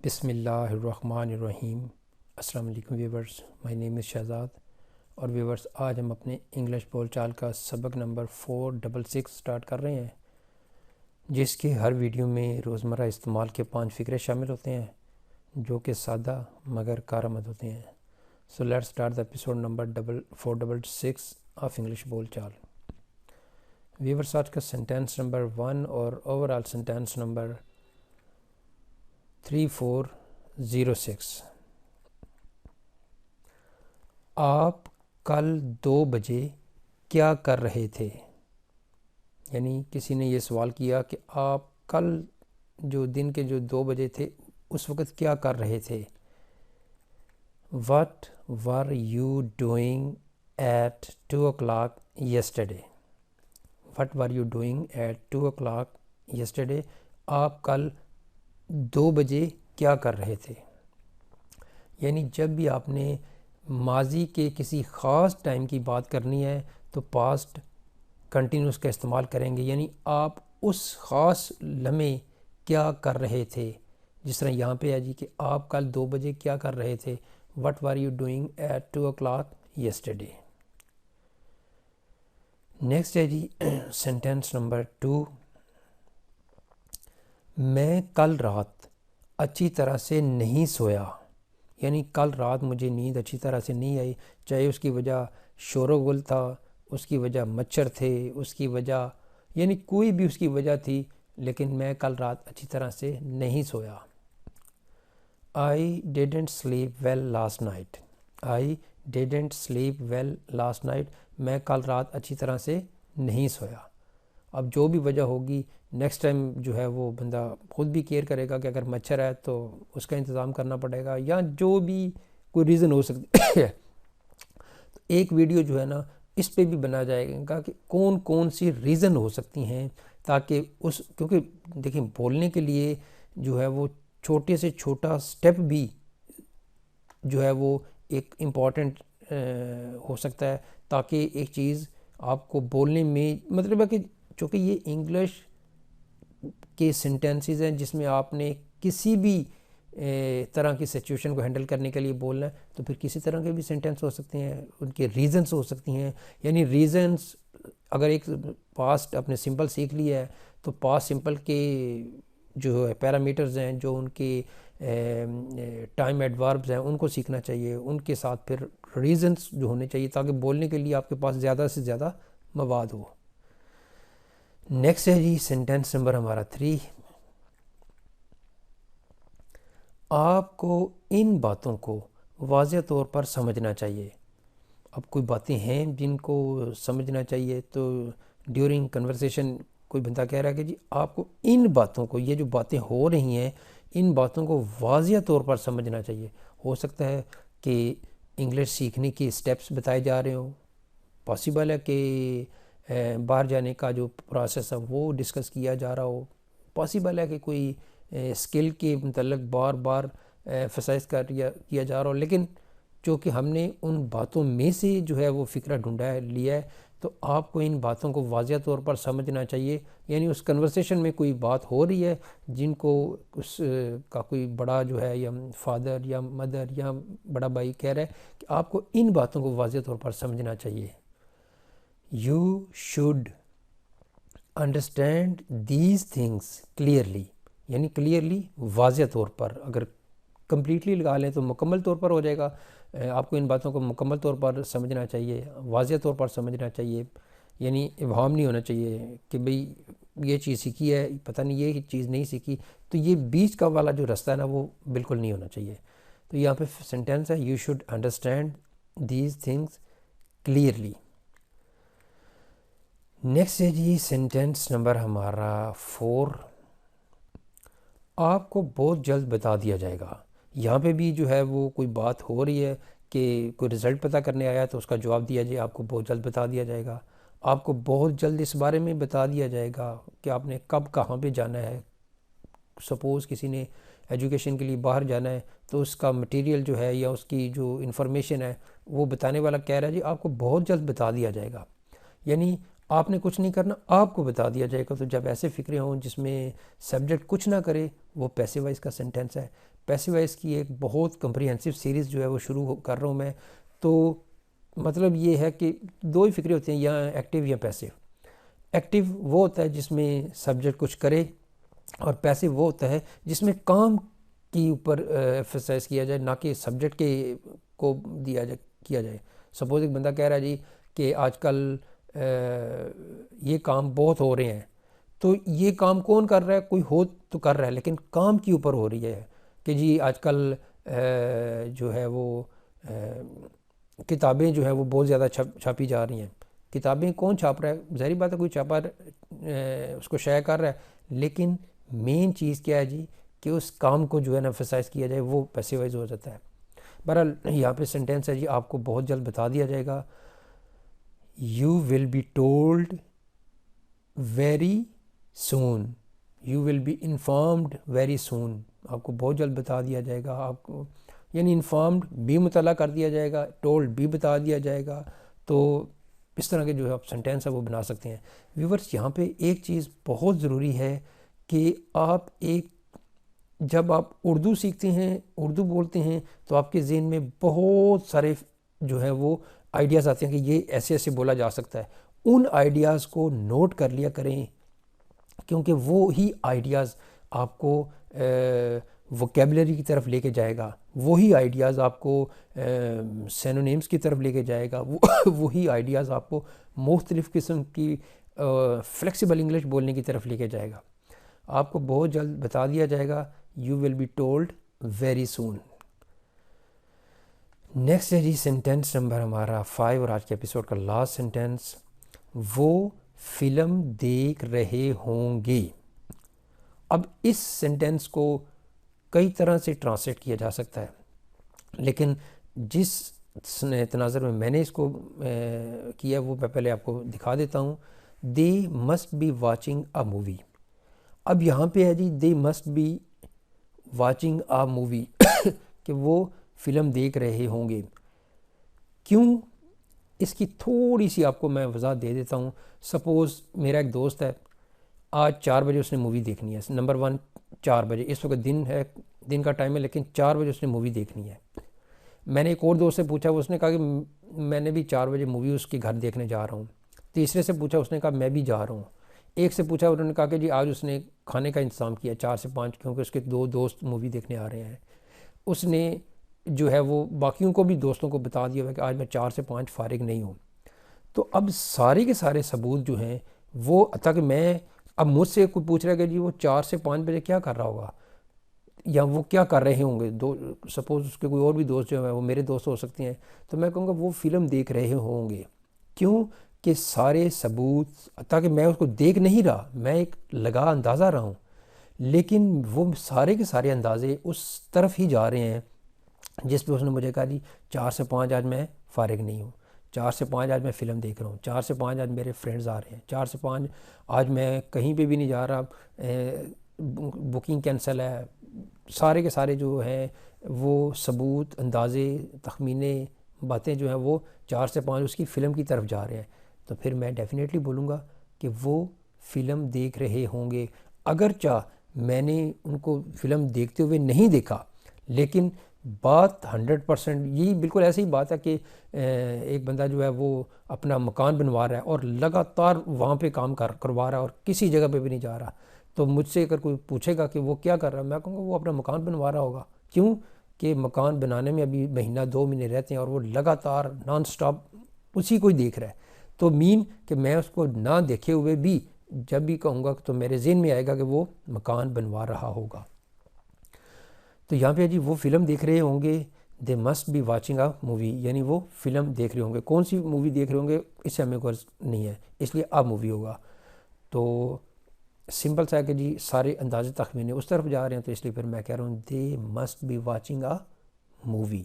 بسم اللہ الرحمن الرحیم۔ السلام علیکم ویورز، مائی نیم از شہزاد اور ویورز آج ہم اپنے انگلش بول چال کا سبق نمبر 466 سٹارٹ کر رہے ہیں، جس کے ہر ویڈیو میں روزمرہ استعمال کے 5 فقرے شامل ہوتے ہیں جو کہ سادہ مگر کارآمد ہوتے ہیں۔ So let start the episode number 466 of English بول چال۔ ویورز آج کا سینٹینس نمبر 1 اور اوورآل سینٹینس نمبر 3406۔ آپ کل 2 بجے کیا کر رہے تھے؟ یعنی کسی نے یہ سوال کیا کہ آپ کل جو دن کے جو 2 بجے تھے اس وقت کیا کر رہے تھے؟ What were you doing at 2 o'clock yesterday? What were you doing at 2 o'clock yesterday? آپ کل 2 بجے کیا کر رہے تھے؟ یعنی جب بھی آپ نے ماضی کے کسی خاص ٹائم کی بات کرنی ہے تو پاسٹ کنٹینیوس کا استعمال کریں گے، یعنی آپ اس خاص لمحے کیا کر رہے تھے، جس طرح یہاں پہ ہے جی کہ آپ کل 2 بجے کیا کر رہے تھے۔ What were you doing at 2 o'clock yesterday؟ Next ہے جی سینٹینس نمبر 2۔ میں کل رات اچھی طرح سے نہیں سویا، یعنی کل رات مجھے نیند اچھی طرح سے نہیں آئی، چاہے اس کی وجہ شور و غل تھا، اس کی وجہ مچھر تھے، اس کی وجہ یعنی کوئی بھی اس کی وجہ تھی، لیکن میں کل رات اچھی طرح سے نہیں سویا۔ I didn't sleep well last night۔ I didn't sleep well last night۔ میں کل رات اچھی طرح سے نہیں سویا۔ اب جو بھی وجہ ہوگی نیکسٹ ٹائم جو ہے وہ بندہ خود بھی کیئر کرے گا کہ اگر مچھر ہے تو اس کا انتظام کرنا پڑے گا، یا جو بھی کوئی ریزن ہو سکتی ہے۔ تو ایک ویڈیو جو ہے نا اس پہ بھی بنا جائے گا کہ کون کون سی ریزن ہو سکتی ہیں، تاکہ کیونکہ دیکھیں بولنے کے لیے جو ہے وہ چھوٹے سے چھوٹا سٹیپ بھی جو ہے وہ ایک امپورٹنٹ ہو سکتا ہے، تاکہ ایک چیز آپ کو بولنے میں مطلب ہے کہ چونکہ یہ انگلش کے سینٹینسز ہیں جس میں آپ نے کسی بھی طرح کی سچویشن کو ہینڈل کرنے کے لیے بولنا ہے، تو پھر کسی طرح کے بھی سینٹینس ہو سکتے ہیں، ان کے ریزنز ہو سکتی ہیں۔ یعنی ریزنز اگر ایک پاسٹ اپنے سمپل سیکھ لیا ہے تو پاسٹ سمپل کے جو پیرامیٹرز ہیں، جو ان کے ٹائم ایڈوربز ہیں، ان کو سیکھنا چاہیے، ان کے ساتھ پھر ریزنز جو ہونے چاہیے تاکہ بولنے کے لیے آپ کے پاس زیادہ سے زیادہ مواد ہو۔ نیکسٹ ہے جی سینٹینس نمبر ہمارا 3۔ آپ کو ان باتوں کو واضح طور پر سمجھنا چاہیے۔ اب کوئی باتیں ہیں جن کو سمجھنا چاہیے، تو ڈیورنگ کنورسیشن کوئی بندہ کہہ رہا ہے کہ جی آپ کو ان باتوں کو، یہ جو باتیں ہو رہی ہیں ان باتوں کو واضح طور پر سمجھنا چاہیے۔ ہو سکتا ہے کہ انگلش سیکھنے کی سٹیپس بتائے جا رہے ہوں، پاسبل ہے کہ باہر جانے کا جو پروسیس ہے وہ ڈسکس کیا جا رہا ہو، پاسبل ہے کہ کوئی اسکل کے متعلق بار بار ایمفسائز کیا جا رہا ہو، لیکن چونکہ ہم نے ان باتوں میں سے جو ہے وہ فکرہ ڈھونڈا ہے لیا ہے، تو آپ کو ان باتوں کو واضح طور پر سمجھنا چاہیے۔ یعنی اس کنورسیشن میں کوئی بات ہو رہی ہے جن کو اس کا کوئی بڑا جو ہے یا فادر یا مدر یا بڑا بھائی کہہ رہا ہے کہ آپ کو ان باتوں کو واضح طور پر سمجھنا چاہیے۔ You should understand these things clearly، یعنی کلیئرلی واضح طور پر، اگر کمپلیٹلی لگا لیں تو مکمل طور پر ہو جائے گا۔ آپ کو ان باتوں کو مکمل طور پر سمجھنا چاہیے، واضح طور پر سمجھنا چاہیے، یعنی ابہام نہیں ہونا چاہیے کہ بھئی یہ چیز سیکھی ہے پتہ نہیں یہ چیز نہیں سیکھی، تو یہ بیچ کا والا جو رستہ ہے نا وہ بالکل نہیں ہونا چاہیے۔ تو یہاں پہ سینٹینس ہے you should understand these things clearly. Next ہے جی سینٹینس نمبر ہمارا 4۔ آپ کو بہت جلد بتا دیا جائے گا۔ یہاں پہ بھی جو ہے وہ کوئی بات ہو رہی ہے کہ کوئی رزلٹ پتہ کرنے آیا تو اس کا جواب دیا جائے، آپ کو بہت جلد بتا دیا جائے گا، آپ کو بہت جلد اس بارے میں بتا دیا جائے گا کہ آپ نے کب کہاں پہ جانا ہے۔ سپوز کسی نے ایجوکیشن کے لیے باہر جانا ہے تو اس کا مٹیریل جو ہے یا اس کی جو انفارمیشن ہے وہ بتانے والا کہہ رہا ہے جی آپ کو بہت جلد بتا دیا جائے گا، یعنی آپ نے کچھ نہیں کرنا، آپ کو بتا دیا جائے گا۔ تو جب ایسے فکریں ہوں جس میں سبجیکٹ کچھ نہ کرے، وہ پیسو وائز کا سینٹینس ہے۔ پیسو وائز کی ایک بہت کمپریہنسو سیریز جو ہے وہ شروع کر رہا ہوں میں۔ تو مطلب یہ ہے کہ دو ہی فکریں ہوتی ہیں، یا ایکٹیو یا پیسو۔ ایکٹیو وہ ہوتا ہے جس میں سبجیکٹ کچھ کرے، اور پیسو وہ ہوتا ہے جس میں کام کی اوپر ایفسائز کیا جائے، نہ کہ سبجیکٹ کے کو کیا جائے۔ سپوز ایک بندہ کہہ رہا ہے جی کہ آج کل یہ کام بہت ہو رہے ہیں، تو یہ کام کون کر رہا ہے؟ کوئی ہو تو کر رہا ہے، لیکن کام کی اوپر ہو رہی ہے کہ جی آج کل جو ہے وہ کتابیں جو ہیں وہ بہت زیادہ چھاپی جا رہی ہیں۔ کتابیں کون چھاپ رہا ہے؟ ظاہری بات ہے کوئی چھاپا اس کو شائع کر رہا ہے، لیکن مین چیز کیا ہے جی کہ اس کام کو جو ہے نا ایمفسائز کیا جائے، وہ پیسیوائز ہو جاتا ہے۔ بہرحال یہاں پہ سینٹینس ہے جی، آپ کو بہت جلد بتا دیا جائے گا، you will be told very soon, you will be informed very soon, آپ کو بہت جلد بتا دیا جائے گا۔ آپ کو یعنی انفارمڈ بھی مطلع کر دیا جائے گا، ٹولڈ بھی بتا دیا جائے گا۔ تو اس طرح کے جو ہے آپ سینٹینس ہے وہ بنا سکتے ہیں۔ ویورز یہاں پہ ایک چیز بہت ضروری ہے کہ آپ جب آپ اردو سیکھتے ہیں، اردو بولتے ہیں، تو آپ کے ذہن میں بہت سارے جو ہیں وہ آئیڈیاز آتے ہیں کہ یہ ایسے ایسے بولا جا سکتا ہے۔ ان آئیڈیاز کو نوٹ کر لیا کریں، کیونکہ وہی آئیڈیاز آپ کو ووکیبلری کی طرف لے کے جائے گا، وہی آئیڈیاز آپ کو سینونیمز کی طرف لے کے جائے گا، وہی آئیڈیاز آپ کو مختلف قسم کی فلیکسیبل انگلش بولنے کی طرف لے کے جائے گا۔ آپ کو بہت جلد بتا دیا جائے گا، you will be told very soon. Next ہے جی سینٹینس نمبر ہمارا 5 اور آج کے ایپیسوڈ کا لاسٹ سینٹینس، وہ فلم دیکھ رہے ہوں گے۔ اب اس سینٹینس کو کئی طرح سے ٹرانسلیٹ کیا جا سکتا ہے، لیکن جس تناظر میں نے اس کو کیا وہ میں پہلے آپ کو دکھا دیتا ہوں۔ They must be watching a movie. اب یہاں پہ ہے جی they must be watching a movie کہ وہ فلم دیکھ رہے ہوں گے۔ کیوں؟ اس کی تھوڑی سی آپ کو میں وضاحت دے دیتا ہوں۔ سپوز میرا ایک دوست ہے، آج 4 بجے اس نے مووی دیکھنی ہے۔ نمبر 1 4 بجے، اس وقت دن ہے، دن کا ٹائم ہے، لیکن 4 بجے اس نے مووی دیکھنی ہے۔ میں نے ایک اور دوست سے پوچھا، اس نے کہا کہ میں نے بھی 4 بجے مووی اس کے گھر دیکھنے جا رہا ہوں۔ تیسرے سے پوچھا، اس نے کہا میں بھی جا رہا ہوں۔ ایک سے پوچھا، انہوں نے کہا کہ جی آج اس نے کھانے کا انتظام کیا 4 سے 5، کیونکہ اس کے 2 دوست مووی دیکھنے آ رہے ہیں۔ اس نے جو ہے وہ باقیوں کو بھی دوستوں کو بتا دیا ہوا کہ آج میں 4 سے 5 فارغ نہیں ہوں۔ تو اب سارے کے سارے ثبوت جو ہیں وہ تک میں اب مجھ سے کوئی پوچھ رہا ہے کہ جی وہ 4 سے 5 بجے کیا کر رہا ہوگا، یا وہ کیا کر رہے ہوں گے، سپوز اس کے کوئی اور بھی دوست جو ہیں وہ میرے دوست ہو سکتے ہیں، تو میں کہوں گا وہ فلم دیکھ رہے ہوں گے۔ کیوں کہ سارے ثبوت، تاکہ میں اس کو دیکھ نہیں رہا، میں ایک لگا اندازہ رہا ہوں، لیکن وہ سارے کے سارے اندازے اس طرف ہی جا رہے ہیں جس پہ اس نے مجھے کہا جی 4 سے 5 آج میں فارغ نہیں ہوں، 4 سے 5 آج میں فلم دیکھ رہا ہوں، 4 سے 5 آج میرے فرینڈز آ رہے ہیں، 4 سے 5 آج میں کہیں پہ بھی نہیں جا رہا، بکنگ کینسل ہے۔ سارے کے سارے جو ہیں وہ ثبوت، اندازے، تخمینے، باتیں جو ہیں وہ 4 سے 5 اس کی فلم کی طرف جا رہے ہیں۔ تو پھر میں ڈیفینیٹلی بولوں گا کہ وہ فلم دیکھ رہے ہوں گے، اگرچہ میں نے ان کو فلم دیکھتے ہوئے نہیں دیکھا، لیکن بات 100% یہی بالکل ایسی ہی بات ہے کہ ایک بندہ جو ہے وہ اپنا مکان بنوا رہا ہے اور لگاتار وہاں پہ کام کروا رہا ہے اور کسی جگہ پہ بھی نہیں جا رہا۔ تو مجھ سے اگر کوئی پوچھے گا کہ وہ کیا کر رہا ہے، میں کہوں گا وہ اپنا مکان بنوا رہا ہوگا۔ کیوں کہ مکان بنانے میں ابھی مہینہ 2 مہینے رہتے ہیں اور وہ لگاتار نان سٹاپ اسی کو ہی دیکھ رہا ہے۔ تو مین کہ میں اس کو نہ دیکھے ہوئے بھی جب بھی کہوں گا تو میرے ذہن میں آئے گا کہ وہ مکان بنوا رہا ہوگا۔ تو یہاں پہ جی وہ فلم دیکھ رہے ہوں گے، they must be watching a movie, یعنی وہ فلم دیکھ رہے ہوں گے۔ کون سی مووی دیکھ رہے ہوں گے اس سے ہمیں غرض نہیں ہے، اس لیے اب مووی ہوگا۔ تو سمپل سا ہے کہ جی سارے اندازے تخمینے اس طرف جا رہے ہیں، تو اس لیے پھر میں کہہ رہا ہوں they must be watching a movie.